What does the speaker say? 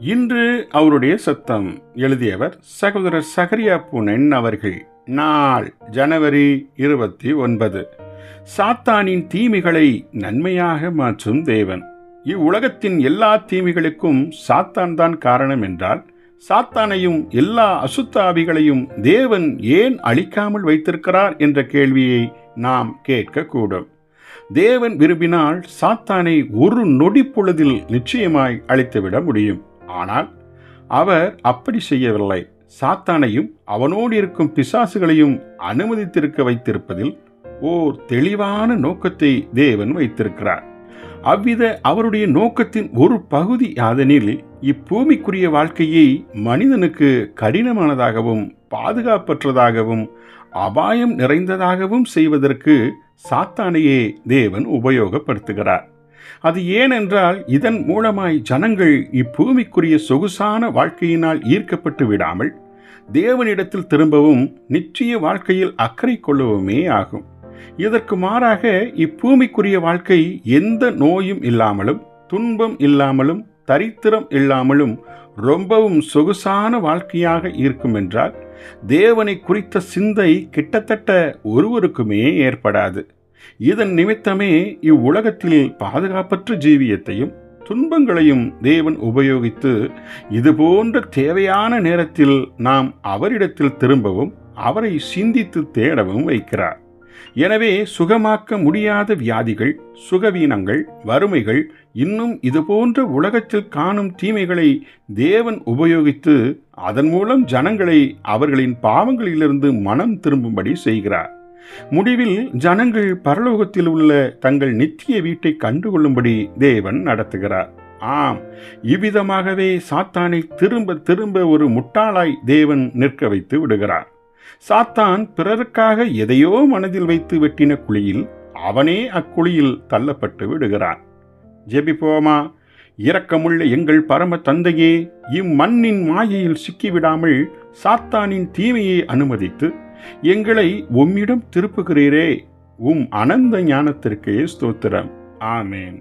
இன்று அவருடைய சத்தம். எழுதியவர் சகோதரர் சகரியா பூனன் அவர்கள். நாள் ஜனவரி 29. சாத்தானின் தீமைகளை நன்மையாக மாற்றும் தேவன். இவ்வுலகத்தின் எல்லா தீமைகளுக்கும் சாத்தான் தான் காரணம் என்றால், சாத்தானையும் எல்லா அசுத்தாவிகளையும் தேவன் ஏன் அழிக்காமல் வைத்திருக்கிறார் என்ற கேள்வியை நாம் கேட்கக்கூடும். தேவன் விரும்பினால் சாத்தானை ஒரு நொடி பொழுதில் நிச்சயமாய் அழித்துவிட முடியும். ஆனால் அவர் அப்படி செய்யவில்லை. சாத்தானையும் அவனோடு இருக்கும் பிசாசுகளையும் அனுமதித்திருக்க வைத்திருப்பதில் ஓர் தெளிவான நோக்கத்தை தேவன் வைத்திருக்கிறார். அவ்வித அவருடைய நோக்கத்தின் ஒரு பகுதி யாதெனில், இப்பூமிக்குரிய வாழ்க்கையை மனிதனுக்கு கடினமானதாகவும் பாதுகாப்பற்றதாகவும் அபாயம் நிறைந்ததாகவும் செய்வதற்கு சாத்தானையே தேவன் உபயோகப்படுத்துகிறார். அது ஏனென்றால், இதன் மூலமாய் ஜனங்கள் இப்பூமிக்குரிய சொகுசான வாழ்க்கையினால் ஈர்க்கப்பட்டு விடாமல் தேவனிடத்தில் திரும்பவும் நிச்சய வாழ்க்கையில் அக்கறை கொள்ளவுமே ஆகும். இதற்கு மாறாக இப்பூமிக்குரிய வாழ்க்கை எந்த நோயும் இல்லாமலும் துன்பம் இல்லாமலும் தரித்திரம் இல்லாமலும் ரொம்பவும் சொகுசான வாழ்க்கையாக இருக்கும் என்றால், தேவனை குறித்த சிந்தை கிட்டத்தட்ட ஒருவருக்குமே ஏற்படாது. இதன் நிமித்தமே இவ்வுலகத்தில் பாதுகாப்பற்ற ஜீவியத்தையும் துன்பங்களையும் தேவன் உபயோகித்து இதுபோன்ற தேவையான நேரத்தில் நாம் அவரிடத்தில் திரும்பவும் அவரை சிந்தித்து தேடவும் வைக்கிறார். எனவே சுகமாக்க முடியாத வியாதிகள், சுகவீனங்கள், வறுமைகள், இன்னும் இதுபோன்ற உலகத்தில் காணும் தீமைகளை தேவன் உபயோகித்து அதன் மூலம் ஜனங்களை அவர்களின் பாவங்களிலிருந்து மனம் திரும்பும்படி செய்கிறார். முடிவில் ஜனங்கள் பரலோகத்தில் உள்ள தங்கள் நித்திய வீட்டை கண்டுகொள்ளும்படி தேவன் நடத்துகிறார். ஆம், இவ்விதமாகவே சாத்தானை திரும்ப திரும்ப ஒரு முட்டாளாய் தேவன் நிற்க வைத்து விடுகிறார். சாத்தான் பிறருக்காக எதையோ மனதில் வைத்து வெட்டின குழியில் அவனே அக்குழியில் தள்ளப்பட்டு விடுகிறான். ஜெபிப்போமா. இரக்கமுள்ள எங்கள் பரம தந்தையே, இம்மண்ணின் மாயையில் சிக்கிவிடாமல் சாத்தானின் தீமையை அனுமதித்து எங்களை உம்மிடம் திருப்புகிறீரே. உம் அனந்த ஞானத்திற்கே ஸ்தோத்திரம். ஆமேன்.